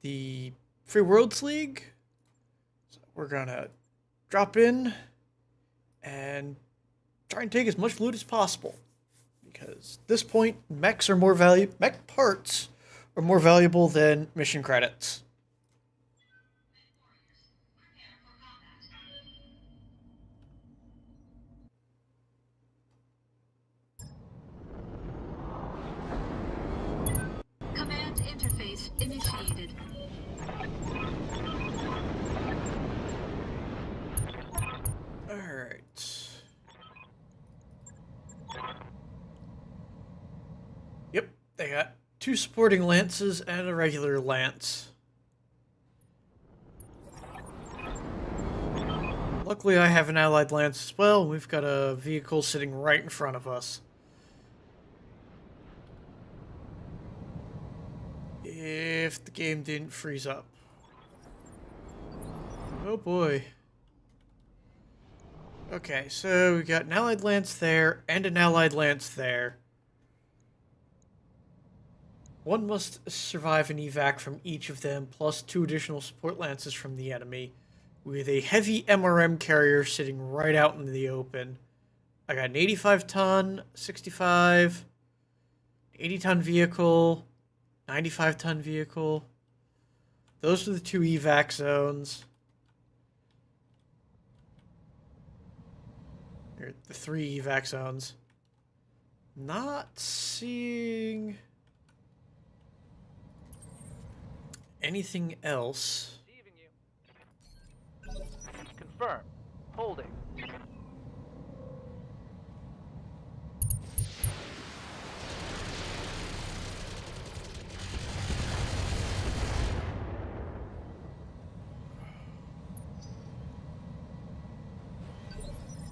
the Free Worlds League. So we're gonna drop in and try and take as much loot as possible. Because at this point, mech parts are more valuable than mission credits. Command interface initiated. Alright. Yep, they got 2 supporting lances and a regular lance. Luckily, I have an allied lance as well. We've got a vehicle sitting right in front of us. If the game didn't freeze up. Oh boy. Okay, so we got an allied lance there and an allied lance there. One must survive an evac from each of them, plus 2 additional support lances from the enemy, with a heavy MRM carrier sitting right out in the open. I got an 85-ton, 65, 80-ton vehicle, 95-ton vehicle. Those are the 2 evac zones. Or the 3 evac zones. Not seeing anything else. Receiving you. Confirm. Holding.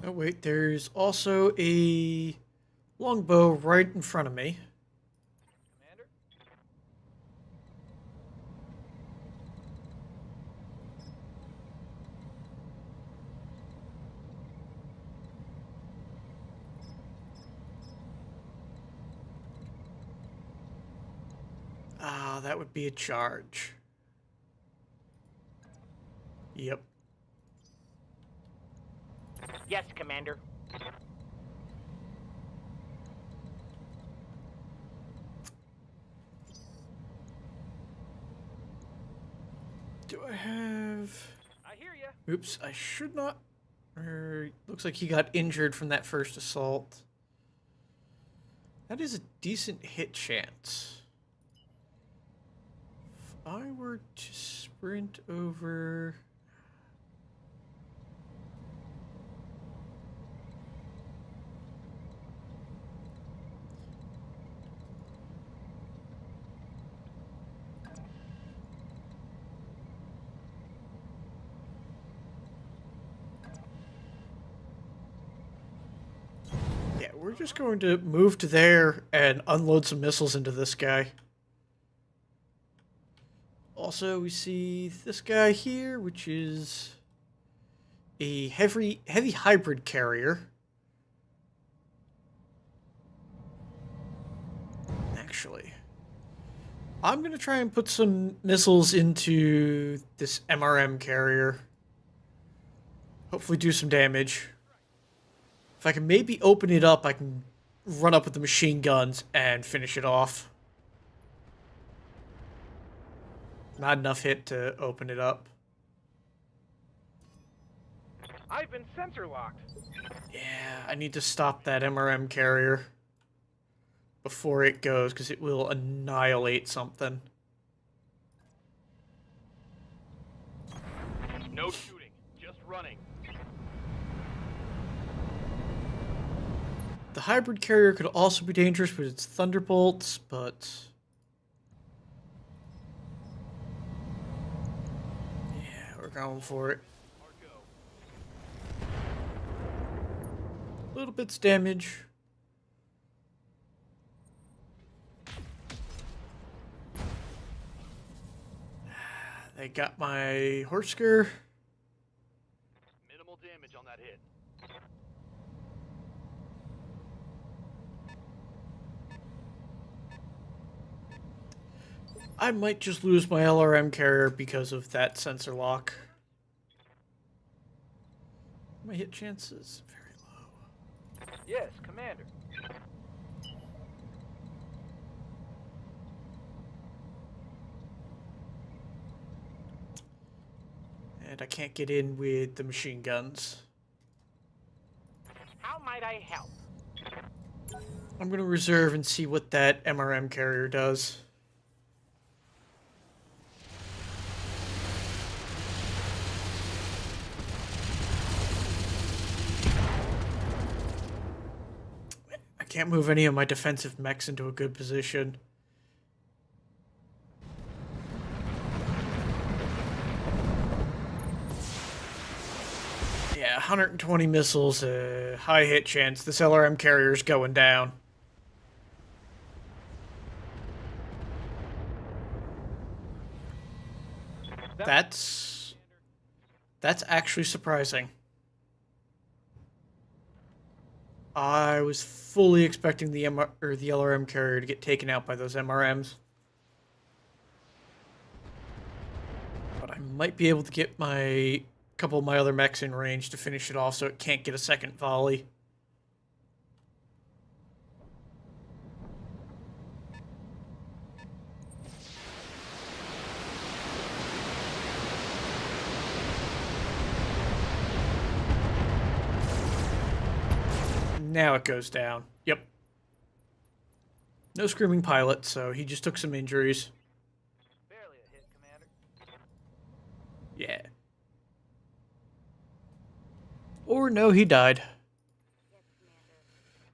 Oh wait, there's also a longbow right in front of me. Commander? Ah, that would be a charge. Yep. Yes, Commander. Do I have... I hear ya. Oops, I should not... looks like he got injured from that first assault. That is a decent hit chance. If I were to sprint over... Yeah, we're just going to move to there and unload some missiles into this guy. Also, we see this guy here, which is a heavy hybrid carrier. Actually, I'm going to try and put some missiles into this MRM carrier. Hopefully do some damage. If I can maybe open it up, I can run up with the machine guns and finish it off. Not enough hit to open it up. I've been sensor locked. Yeah, I need to stop that MRM carrier before it goes, because it will annihilate something. No shooting, just running. The hybrid carrier could also be dangerous with its thunderbolts, but... yeah, we're going for it. Little bits damage. They got my Horsker. Minimal damage on that hit. I might just lose my LRM carrier because of that sensor lock. My hit chances very low. Yes, Commander. And I can't get in with the machine guns. How might I help? I'm going to reserve and see what that MRM carrier does. I can't move any of my defensive mechs into a good position. Yeah, 120 missiles, high hit chance. This LRM carrier's going down. That's actually surprising. I was fully expecting the the LRM carrier to get taken out by those MRMs. But I might be able to get my couple of my other mechs in range to finish it off so it can't get a second volley. Now it goes down. Yep. No screaming pilot, so he just took some injuries. Barely a hit, Commander. Yeah. Or no, he died.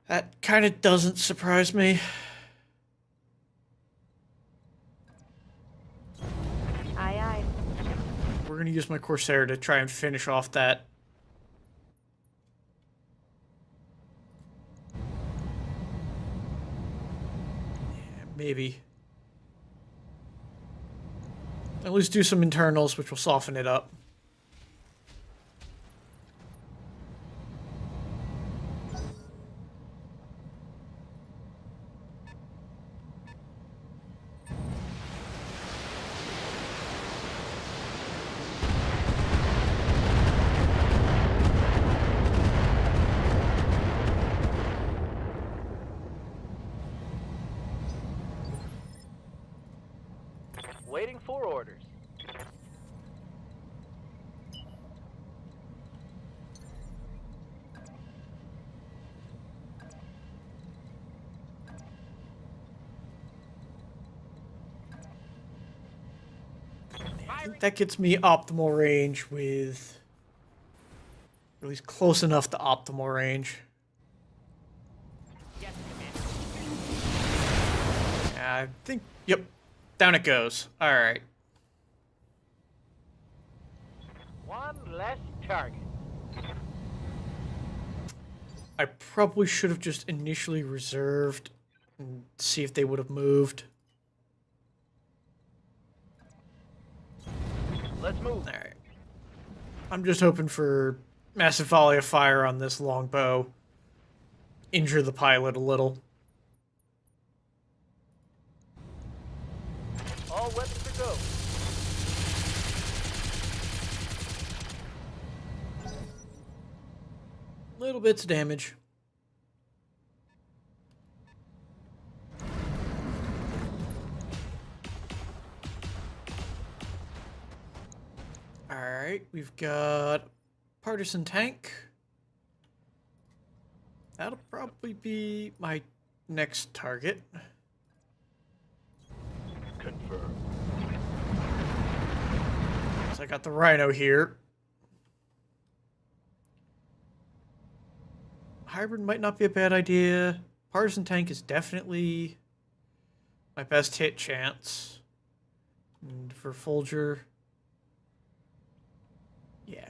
That kind of doesn't surprise me. Aye, aye. We're going to use my Corsair to try and finish off that. Yeah, maybe. At least do some internals, which will soften it up. Waiting for orders. I think that gets me optimal range with... At least close enough to optimal range. Yes, Commander. I think... Yep. Down it goes. Alright. One less target. I probably should have just initially reserved and see if they would have moved. Let's move. Alright. I'm just hoping for massive volley of fire on this longbow. Injure the pilot a little. All weapons are go. Little bits of damage. Alright, we've got partisan tank. That'll probably be my next target. Confirmed. So I got the Rhino here. Hybrid might not be a bad idea. Partisan tank is definitely my best hit chance. And for Folger, yeah,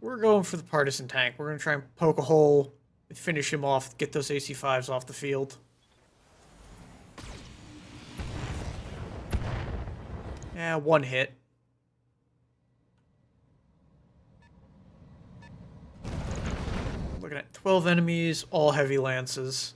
we're going for the partisan tank. We're going to try and poke a hole and finish him off, get those AC-5s off the field. Yeah, one hit. Looking at 12 enemies, all heavy lances.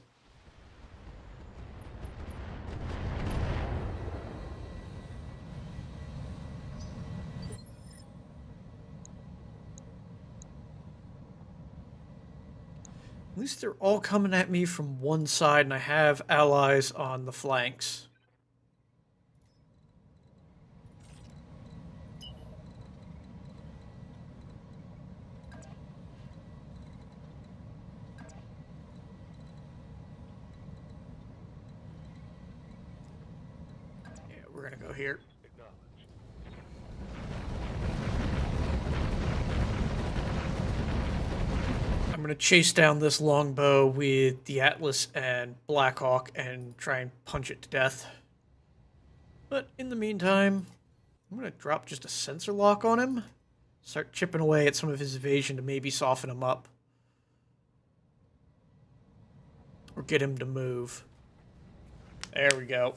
At least they're all coming at me from one side, and I have allies on the flanks. Yeah, we're gonna go here. Acknowledged. I'm gonna chase down this longbow with the Atlas and Blackhawk and try and punch it to death. But in the meantime, I'm gonna drop just a sensor lock on him. Start chipping away at some of his evasion to maybe soften him up. Or get him to move. There we go.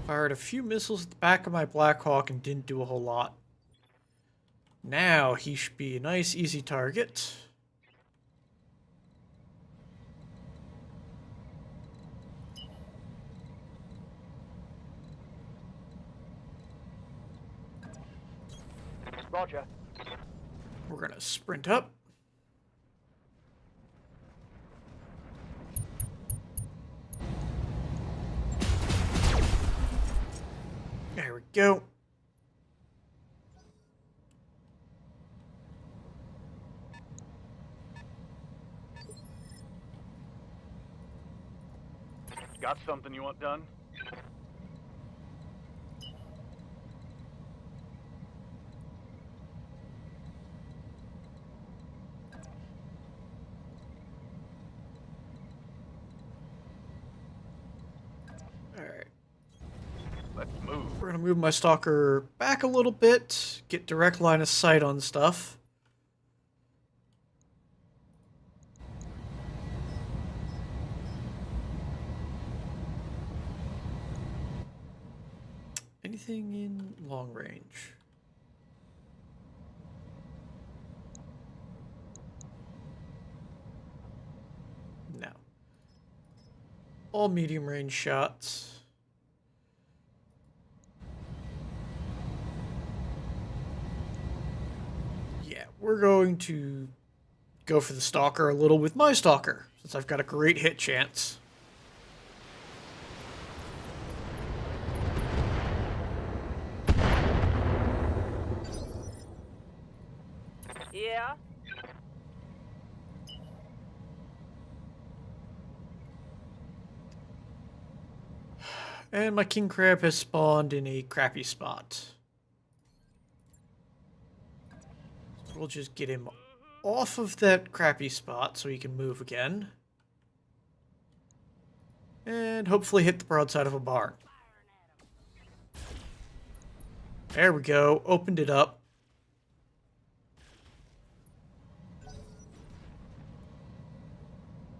Fired a few missiles at the back of my Blackhawk and didn't do a whole lot. Now he should be a nice, easy target. Roger. We're gonna sprint up. There we go. Got something you want done? Alright. Let's move. We're gonna move my stalker back a little bit, get direct line of sight on stuff. Anything in long range? No. All medium range shots. Yeah, we're going to go for the stalker a little with my stalker, since I've got a great hit chance. Yeah. And my king crab has spawned in a crappy spot. So we'll just get him off of that crappy spot so he can move again. And hopefully hit the broadside of a barn. There we go. Opened it up.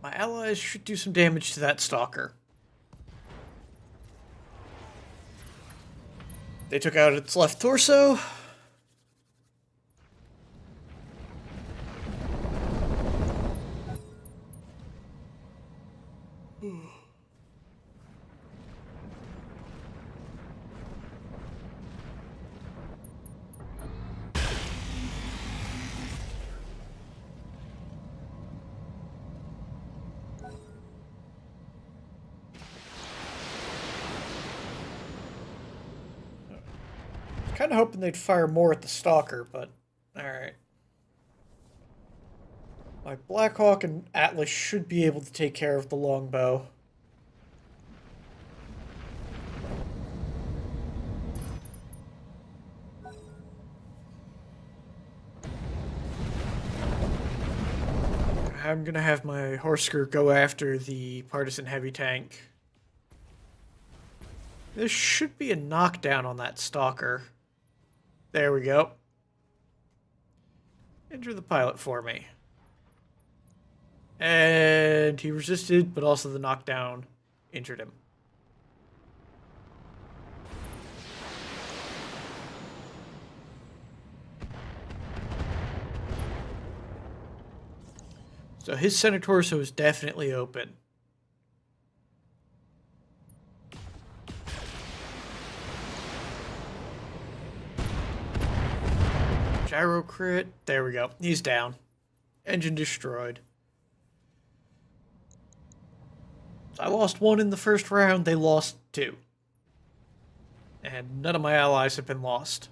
My allies should do some damage to that stalker. They took out its left torso. Kind of hoping they'd fire more at the stalker, but alright. My Blackhawk and Atlas should be able to take care of the longbow. I'm gonna have my Horsker go after the partisan heavy tank. There should be a knockdown on that stalker. There we go. Injure the pilot for me. And he resisted, but also the knockdown injured him. So his center torso is definitely open. Gyro crit. There we go. He's down. Engine destroyed. So I lost 1 in the first round. They lost 2. And none of my allies have been lost.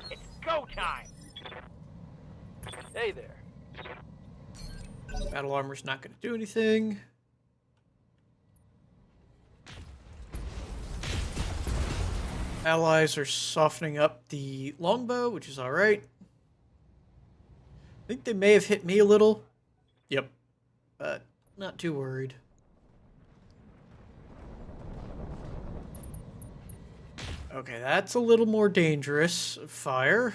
It's go time! Hey there. Battle armor's not going to do anything. Allies are softening up the longbow, which is alright. I think they may have hit me a little. Yep. But not too worried. Okay, that's a little more dangerous. Fire.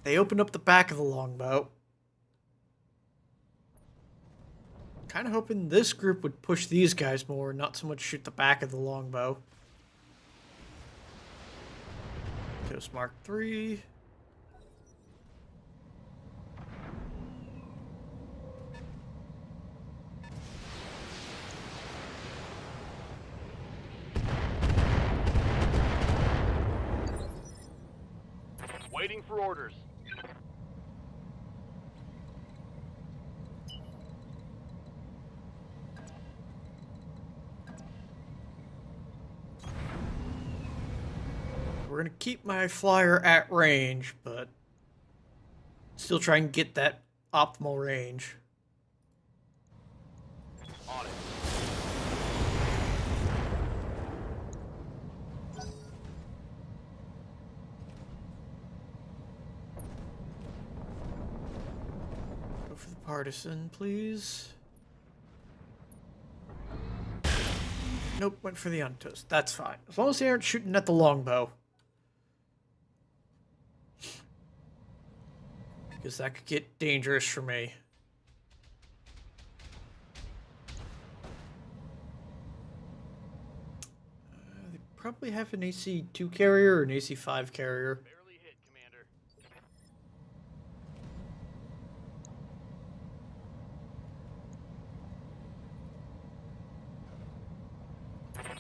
They opened up the back of the longbow. Kind of hoping this group would push these guys more, not so much shoot the back of the longbow. Ghost Mark III. Waiting for orders. We're going to keep my flyer at range, but still try and get that optimal range. On it. Go for the partisan, please. Nope, went for the untoast. That's fine. As long as they aren't shooting at the longbow. Because that could get dangerous for me. They probably have an AC-2 carrier or an AC-5 carrier. Barely hit, Commander.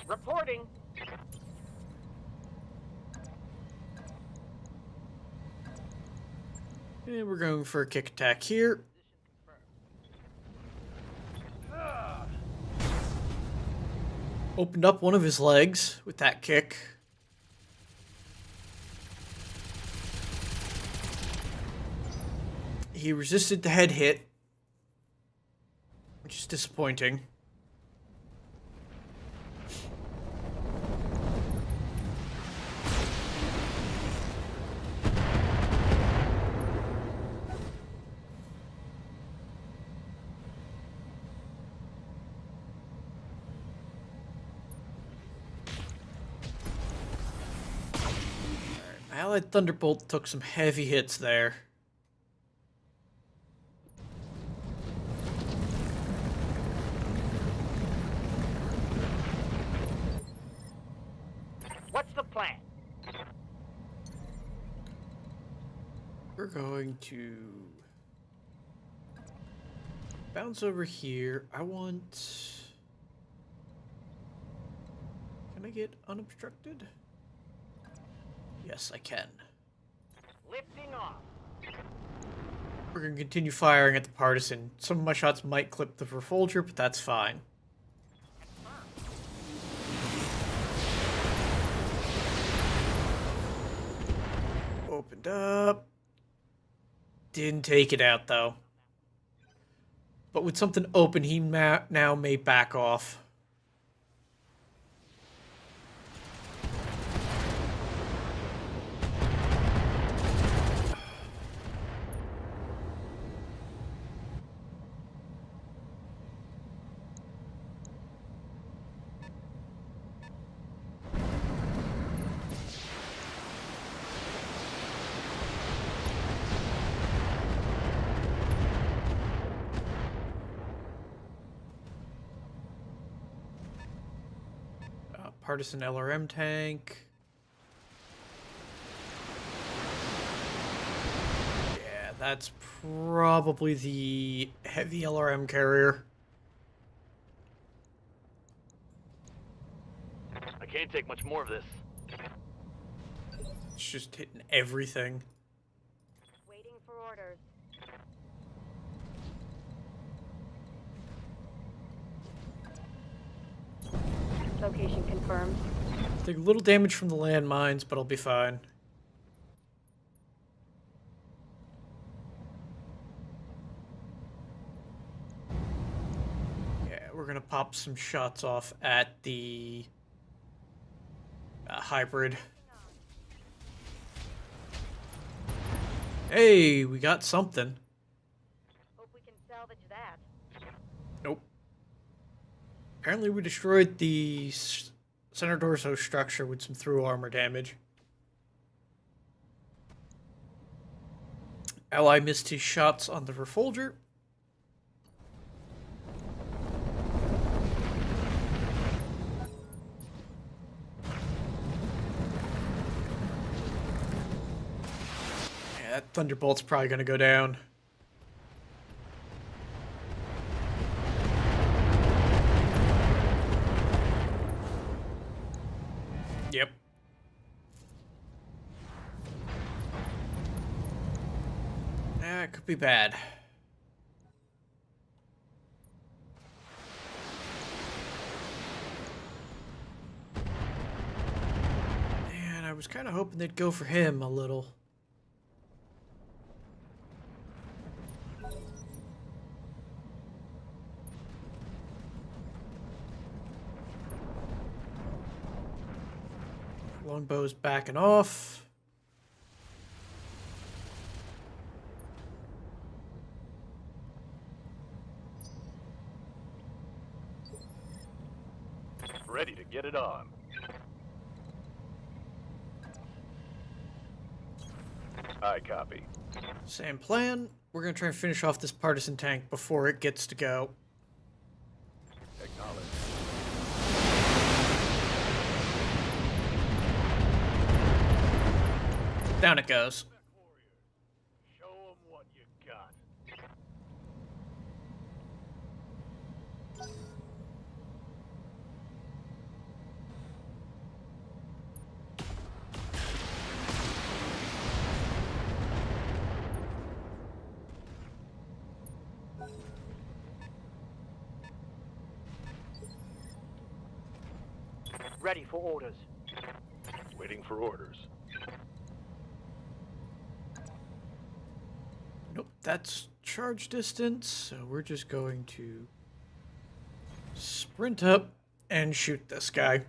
Reporting. And we're going for a kick attack here. Opened up one of his legs with that kick. He resisted the head hit, which is disappointing. Allied Thunderbolt took some heavy hits there. What's the plan? We're going to bounce over here. I want... Can I get unobstructed? Yes, I can. Lifting off. We're going to continue firing at the partisan. Some of my shots might clip the Refolger, but that's fine. Opened up. Didn't take it out, though. But with something open, he now may back off. Partisan LRM tank. That's probably the heavy LRM carrier. I can't take much more of this. It's just hitting everything. Waiting for orders. Location confirmed. Take a little damage from the landmines, but I'll be fine. Yeah, we're gonna pop some shots off at the hybrid. Hey, we got something. Hope we can salvage that. Nope. Apparently we destroyed the center torso structure with some through armor damage. Ally missed his shots on the Refolger. Yeah, that Thunderbolt's probably going to go down. Yep. It could be bad. And I was kind of hoping they'd go for him a little. Longbow's backing off. Ready to get it on. I copy. Same plan. We're going to try and finish off this partisan tank before it gets to go. Acknowledge. Down it goes. Show 'em what you got. Ready for orders. Waiting for orders. Nope, that's charge distance, so we're just going to sprint up and shoot this guy.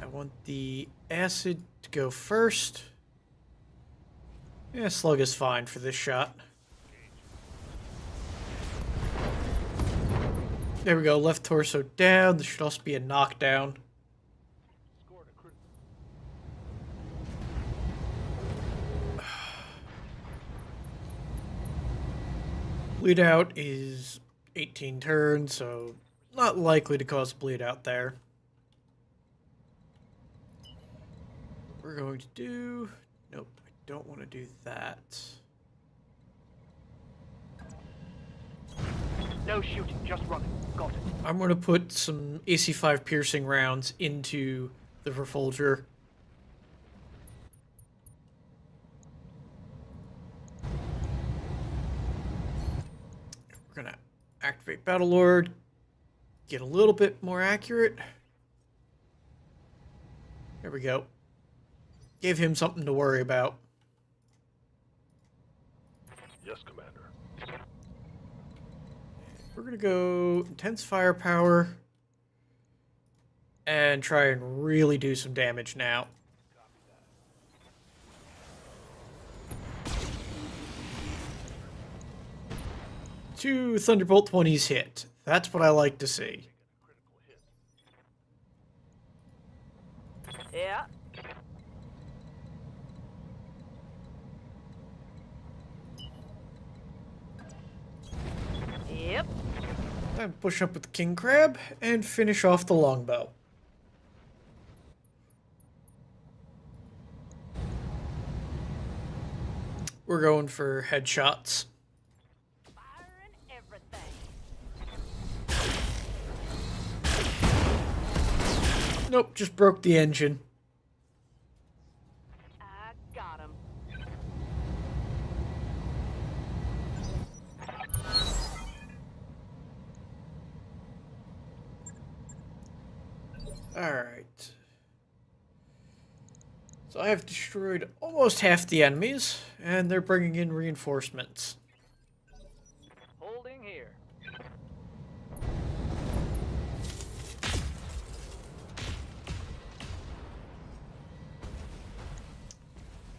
I want the acid to go first. Yeah, slug is fine for this shot. There we go, left torso down. This should also be a knockdown. Scored a critical. Bleed out is 18 turns, so not likely to cause bleed out there. We're going to do... Nope, I don't want to do that. No shooting, just running. Got it. I'm going to put some AC-5 piercing rounds into the Refolger. We're going to activate Battlelord, get a little bit more accurate. There we go. Give him something to worry about. Yes, Commander. We're going to go intense firepower and try and really do some damage now. Two Thunderbolt 20s hit. That's what I like to see. Yeah. Time to push up with the king crab and finish off the longbow. We're going for headshots. Firing everything. Nope, just broke the engine. I got him. Alright. So I have destroyed almost half the enemies, and they're bringing in reinforcements. Holding here.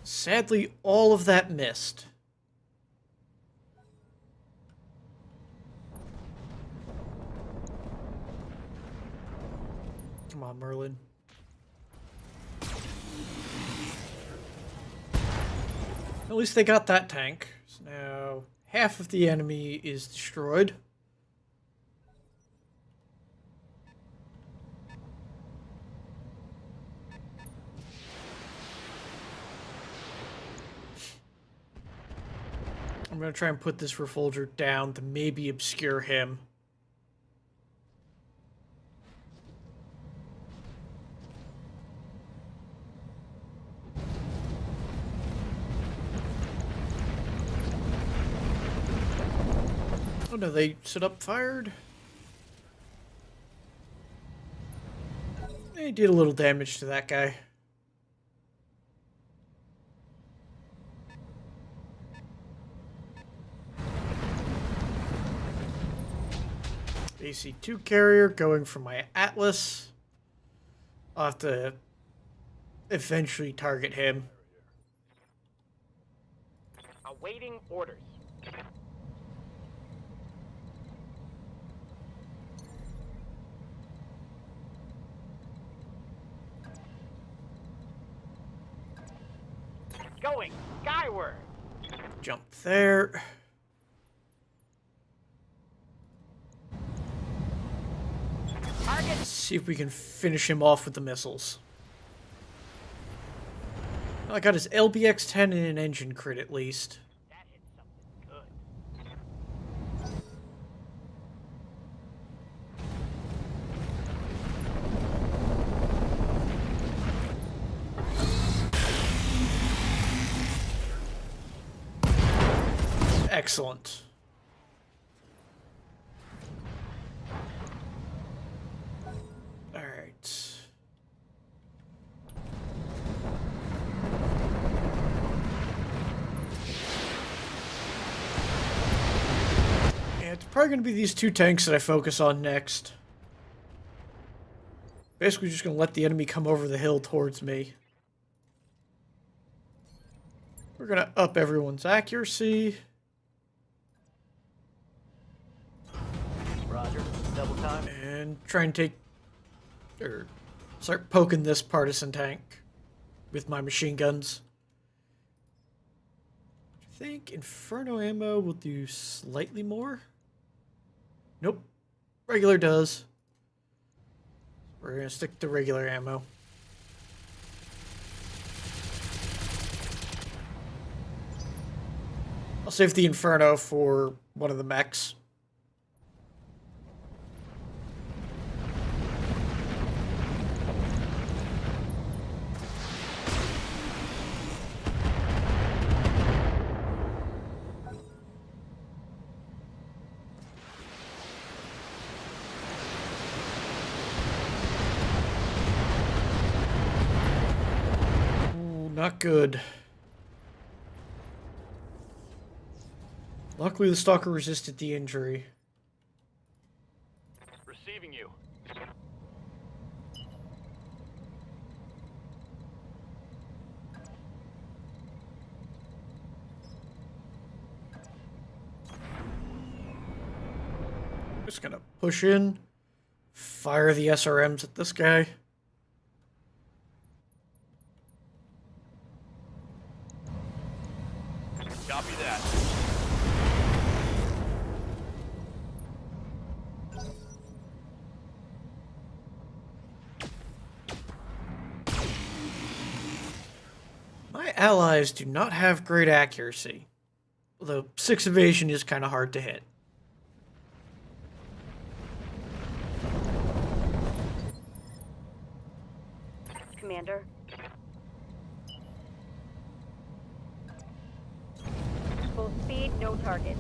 Sadly, all of that missed. Come on, Merlin. At least they got that tank. So now half of the enemy is destroyed. I'm going to try and put this Refolger down to maybe obscure him. Oh no, they set up fired. They did a little damage to that guy. AC-2 carrier going for my Atlas. I'll have to eventually target him. Awaiting orders. Going skyward. Jump there. Target. See if we can finish him off with the missiles. Well, I got his LBX-10 and an engine crit at least. That hit something good. Excellent. Alright. Yeah, it's probably going to be these two tanks that I focus on next. Basically just going to let the enemy come over the hill towards me. We're going to up everyone's accuracy. Roger. Double time. And try and take, or start poking this partisan tank with my machine guns. I think Inferno ammo will do slightly more. Nope. Regular does. We're going to stick to regular ammo. I'll save the Inferno for one of the mechs. Not good. Luckily, the stalker resisted the injury. Receiving you. Just gonna push in, fire the SRMs at this guy. Copy that. My allies do not have great accuracy, although 6 evasion is kind of hard to hit. Commander. Full speed, no target.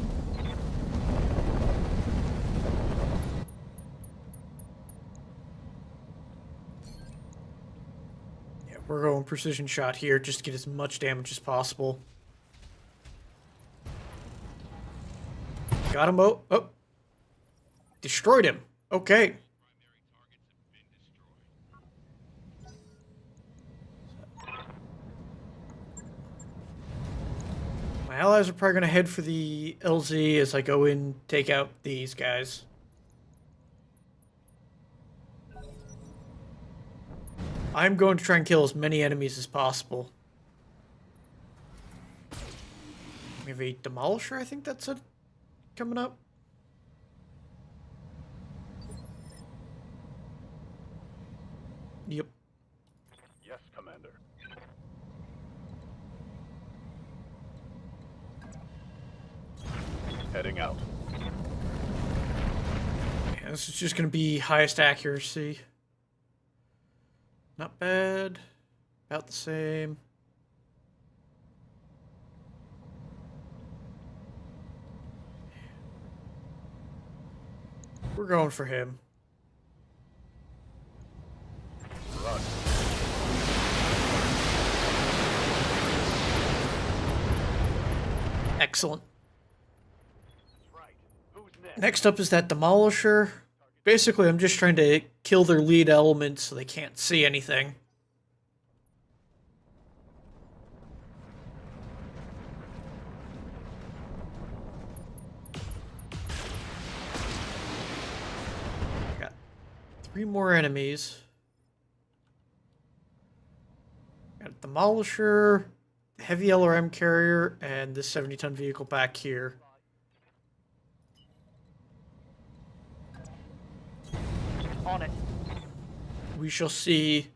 Yeah, we're going precision shot here just to get as much damage as possible. Got him. Oh. Destroyed him. Okay. My allies are probably going to head for the LZ as I go in, take out these guys. I'm going to try and kill as many enemies as possible. We have a Demolisher, I think that's it, coming up. Yep. Yes, Commander. Heading out. Yeah, this is just going to be highest accuracy. Not bad. About the same. We're going for him. Run. Excellent. That's right. Who's next? Next up is that Demolisher. Basically, I'm just trying to kill their lead element so they can't see anything. Got 3 more enemies. Got a Demolisher, heavy LRM carrier, and this 70-ton vehicle back here. On it. We shall see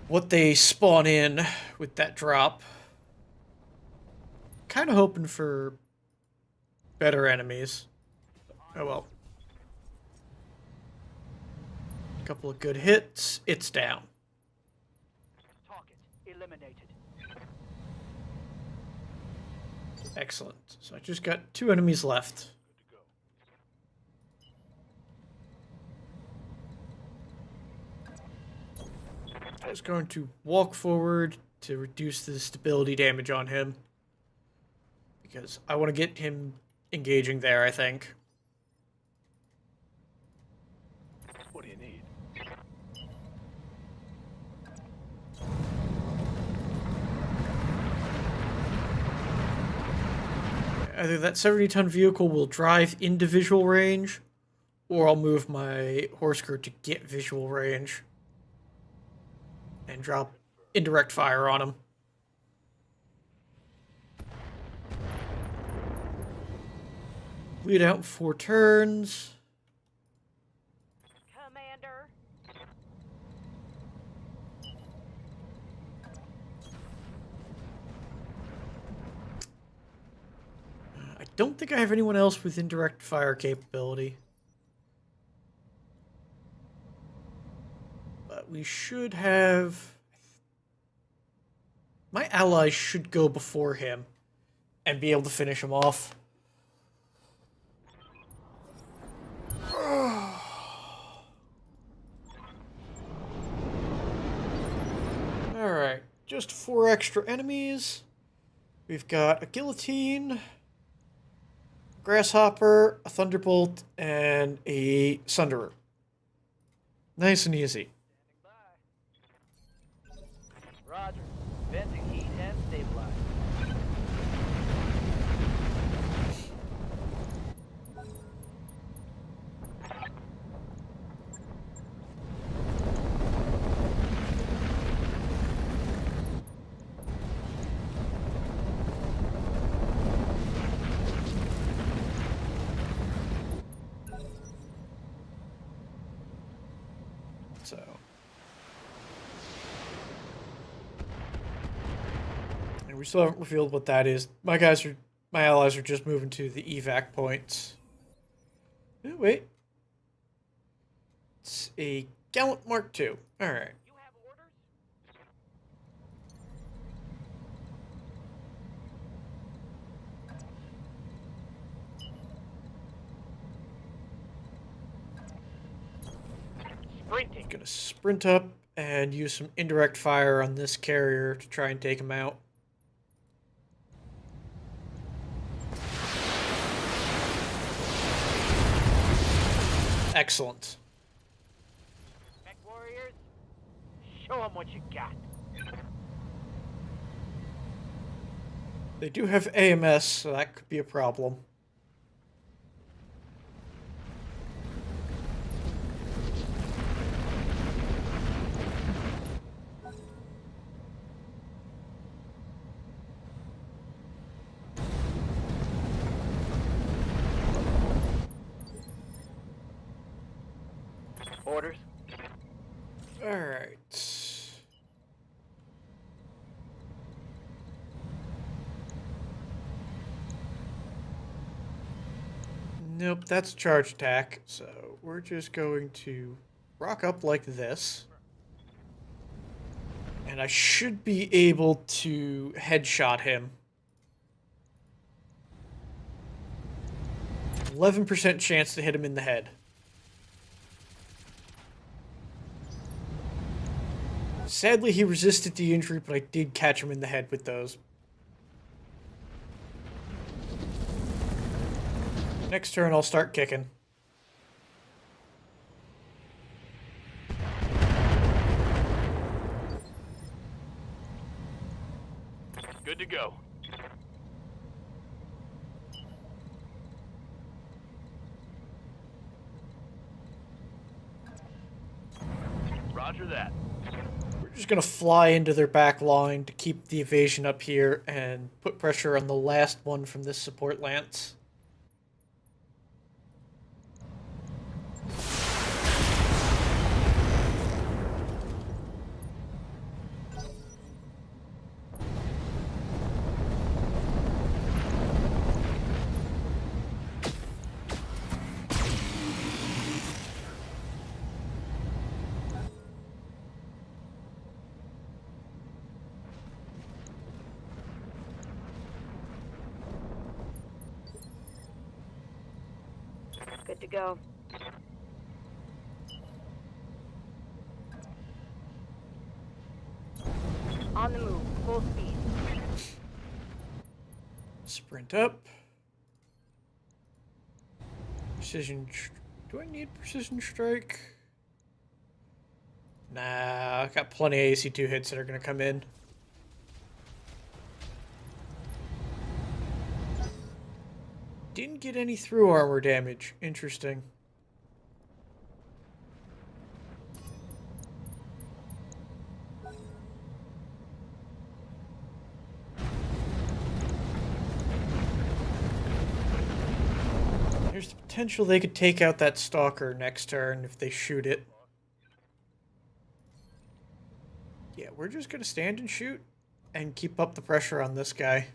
what they spawn in with that drop. Kind of hoping for better enemies. Oh well. A couple of good hits. It's down. Target eliminated. Excellent. So I just got 2 enemies left. I was going to walk forward to reduce the stability damage on him. Because I want to get him engaging there, I think. What do you need? Either that 70-ton vehicle will drive into visual range, or I'll move my horse cart to get visual range. And drop indirect fire on him. Lead out 4 turns. Commander. I don't think I have anyone else with indirect fire capability. But we should have... My allies should go before him and be able to finish him off. Alright, just 4 extra enemies. We've got a guillotine, grasshopper, a thunderbolt, and a sunderer. Nice and easy. Roger. Venting heat and stabilize. So we still haven't revealed what that is. My allies are just moving to the evac points. Oh, wait. It's a Gauntlet Mark II. Alright. You have orders? Sprinting. Gonna sprint up and use some indirect fire on this carrier to try and take him out. Excellent. Mech warriors, show them what you got. They do have AMS, so that could be a problem. Orders? Alright. Nope, that's charge attack, so we're just going to rock up like this. And I should be able to headshot him. 11% chance to hit him in the head. Sadly, he resisted the injury, but I did catch him in the head with those. Next turn, I'll start kicking. Good to go. Roger that. We're just gonna fly into their back line to keep the evasion up here and put pressure on the last one from this support lance. Good to go. On the move, full speed. Sprint up. Precision. Do I need precision strike? Nah, I got plenty of AC2 hits that are gonna come in. Didn't get any through armor damage. Interesting. There's the potential they could take out that stalker next turn if they shoot it. Yeah, we're just gonna stand and shoot and keep up the pressure on this guy.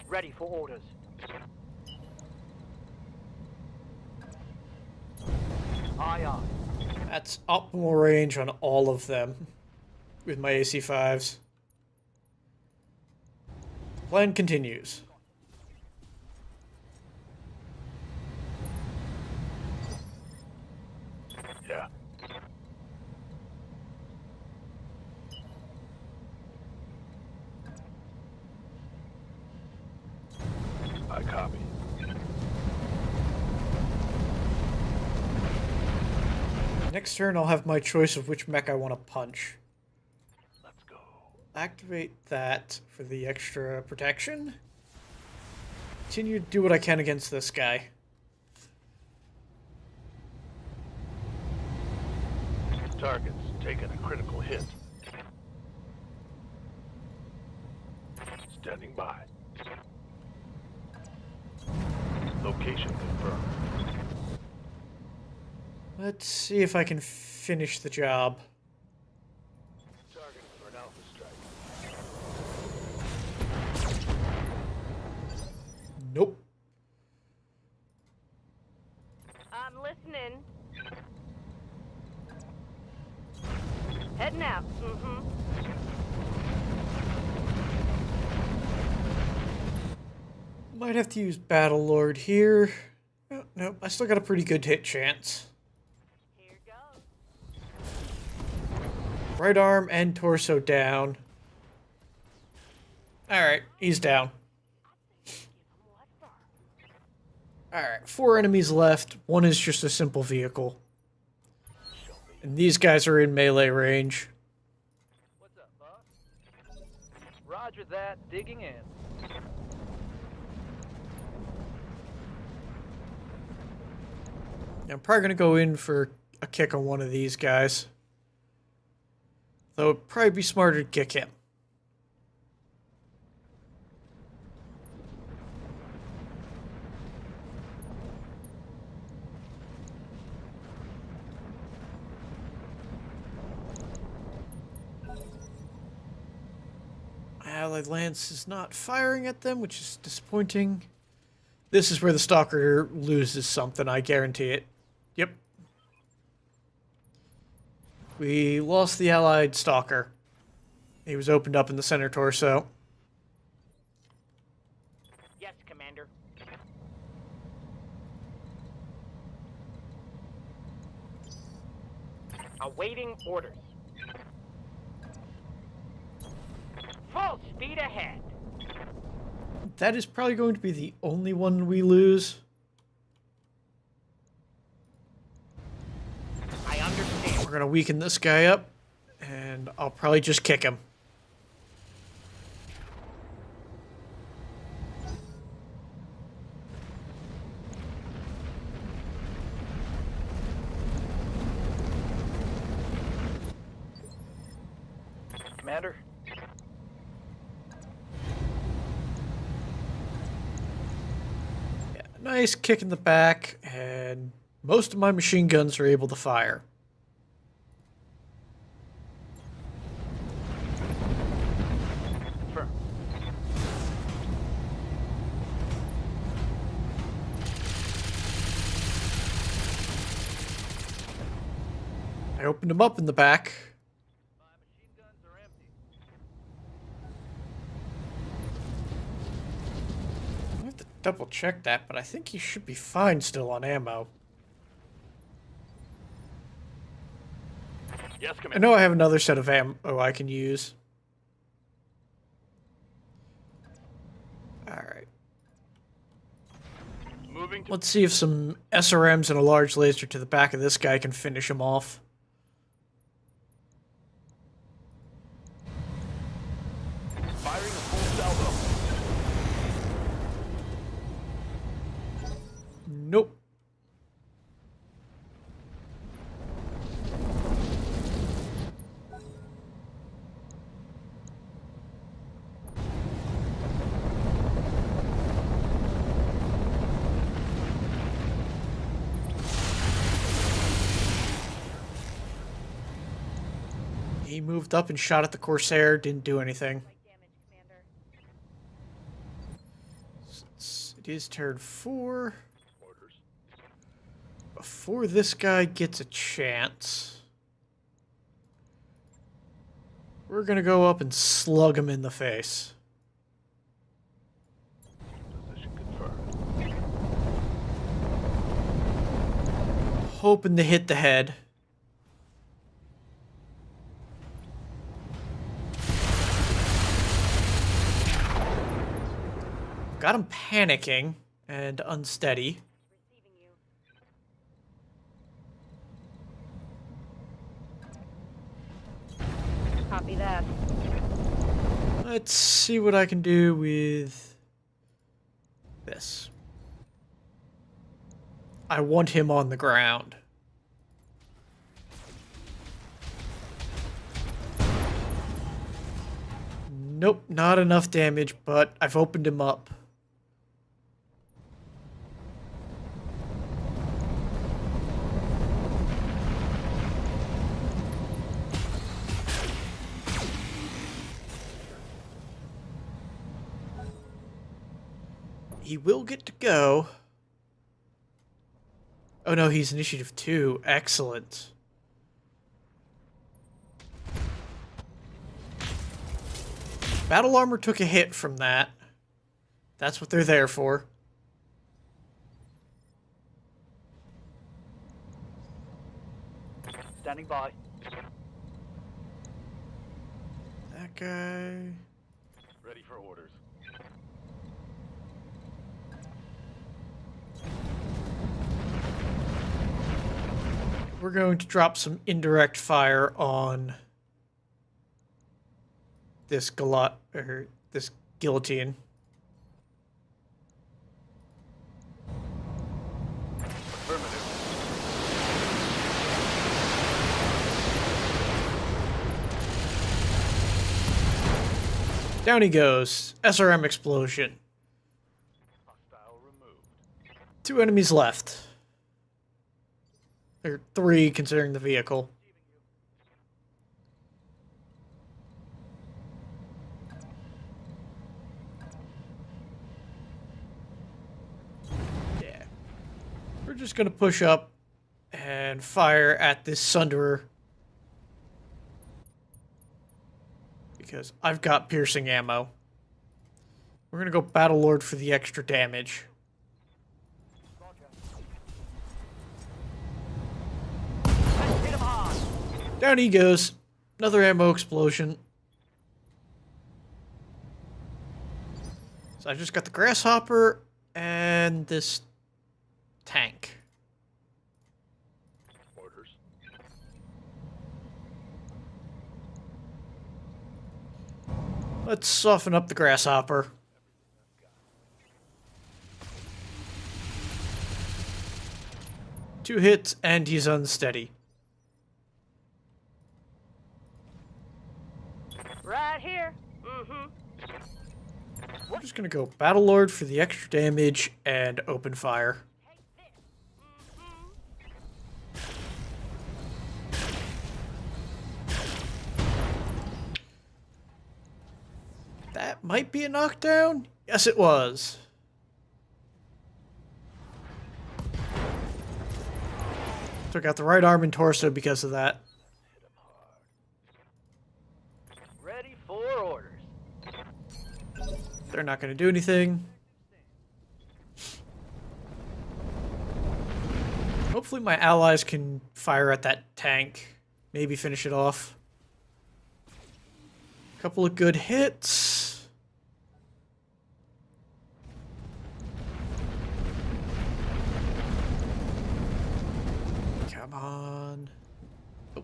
Ready for orders. Aye, aye. That's optimal range on all of them with my AC5s. Plan continues. Yeah. I copy. Next turn, I'll have my choice of which mech I want to punch. Let's go. activate that for the extra protection. Continue to do what I can against this guy. Target's taken a critical hit. Standing by. Location confirmed. Let's see if I can finish the job. Targeting for an alpha strike. Nope. I'm listening. Heading out. Might have to use Battle Lord here. Oh, nope, I still got a pretty good hit chance. Here goes. Right arm and torso down. Alright, he's down. Alright, 4 enemies left. One is just a simple vehicle. And these guys are in melee range. What's up, boss? Roger that. Digging in. I'm probably going to go in for a kick on one of these guys. Though it'd probably be smarter to kick him. Allied Lance is not firing at them, which is disappointing. This is where the Stalker loses something, I guarantee it. Yep. We lost the Allied Stalker. He was opened up in the center torso. Yes, Commander. Awaiting orders. Full speed ahead. That is probably going to be the only one we lose. I understand. We're going to weaken this guy up, and I'll probably just kick him. Commander. Yeah, nice kick in the back, and most of my machine guns are able to fire. Confirm. I opened him up in the back. My machine guns are empty. I have to double check that, but I think he should be fine still on ammo. Yes, I Commander. know I have another set of ammo I can use. Alright. Moving to Let's see if some SRMs and a large laser to the back of this guy can finish him off. firing a full salvo. Nope. He moved up and shot at the Corsair, didn't do anything. Damage, Commander. It is turn 4. Orders. Before this guy gets a chance, we're gonna go up and slug him in the face. Position confirmed. Hoping to hit the head. Got him panicking and unsteady. Receiving you. Copy that. Let's see what I can do with this. I want him on the ground. Nope, not enough damage, but I've opened him up. He will get to go. Oh no, he's initiative 2. Excellent. Battle armor took a hit from that. That's what they're there for. Standing by. That guy... Ready for orders. We're going to drop some indirect fire on this this guillotine. Affirmative. Down he goes. SRM explosion. Hostile removed. 2 enemies left. Or 3, considering the vehicle. Yeah. We're just gonna push up and fire at this Sunderer. Because I've got piercing ammo. We're gonna go Battlelord for the extra damage. Hit him hard. Down he goes. Another ammo explosion. So I just got the Grasshopper and this tank. Orders. Let's soften up the Grasshopper. Two hits and he's unsteady. Right here. Mm-hmm. We're just gonna go Battlelord for the extra damage and open fire. Take this. Mm-hmm. That might be a knockdown? Yes, it was. Took out the right arm and torso because of that. Ready for orders. They're not going to do anything. Hopefully my allies can fire at that tank. Maybe finish it off. Couple of good hits. Come on. Oh.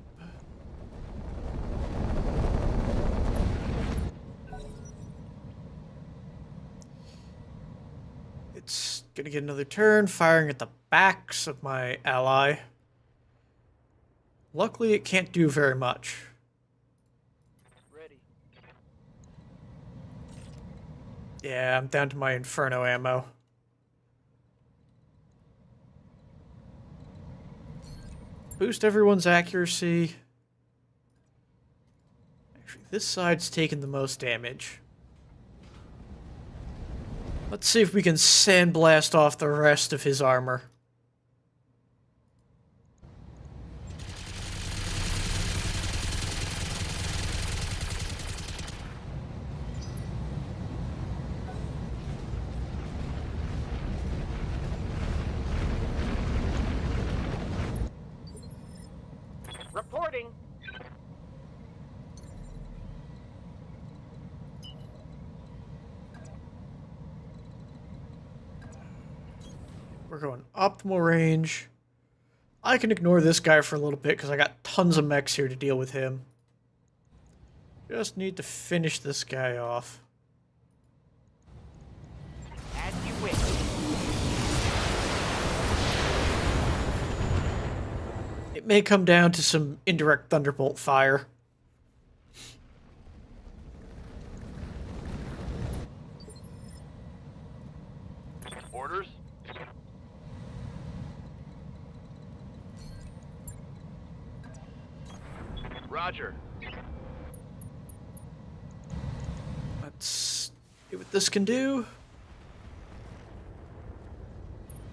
It's gonna get another turn, firing at the backs of my ally. Luckily, it can't do very much. Ready. Yeah, I'm down to my Inferno ammo. Boost everyone's accuracy. Actually, this side's taking the most damage. Let's see if we can sandblast off the rest of his armor. Reporting. We're going optimal range. I can ignore this guy for a little bit because I got tons of mechs here to deal with him. Just need to finish this guy off. As you wish. It may come down to some indirect thunderbolt fire. Orders? Roger. Let's see what this can do.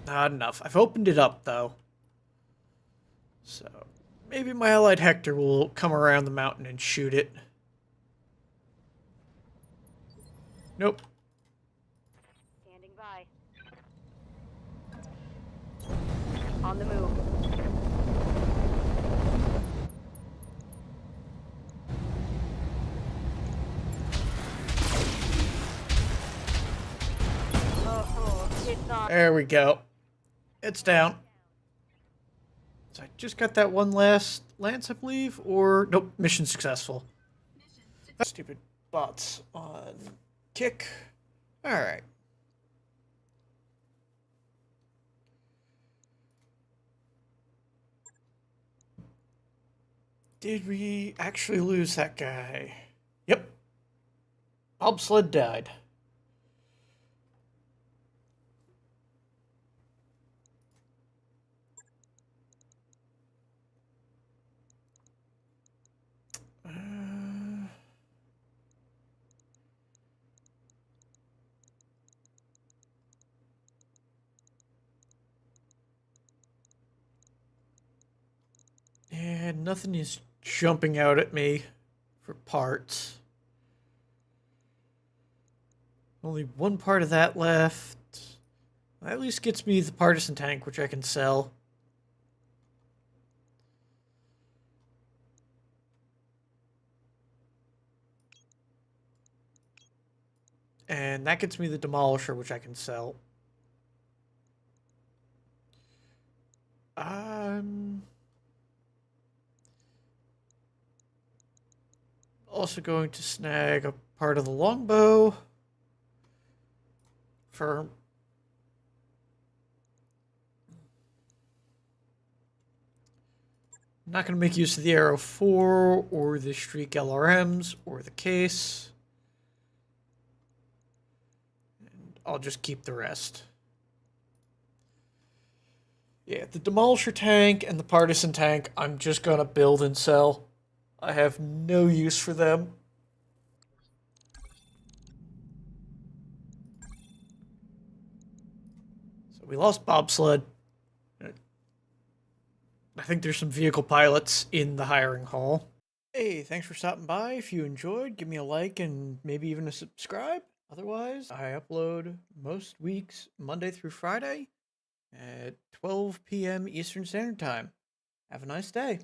Not enough. I've opened it up, though. So, maybe my allied Hector will come around the mountain and shoot it. Nope. Standing by. On the move. Oh, it's on. There we go. It's down. So I just got that one last lance, I believe, or nope, mission successful. Stupid bots on kick. All right. Did we actually lose that guy? Yep. Bobsled died. Yeah, nothing is jumping out at me for parts. Only one part of that left. That at least gets me the partisan tank, which I can sell. And that gets me the demolisher, which I can sell. I'm also going to snag a part of the longbow for I'm not going to make use of the Arrow 4 or the Streak LRMs or the case. And I'll just keep the rest. Yeah, the Demolisher tank and the Partisan tank, I'm just going to build and sell. I have no use for them. So we lost Bobsled. I think there's some vehicle pilots in the hiring hall. Hey, thanks for stopping by. If you enjoyed, give me a like and maybe even a subscribe. Otherwise, I upload most weeks, Monday through Friday, at 12 p.m. Eastern Standard Time. Have a nice day.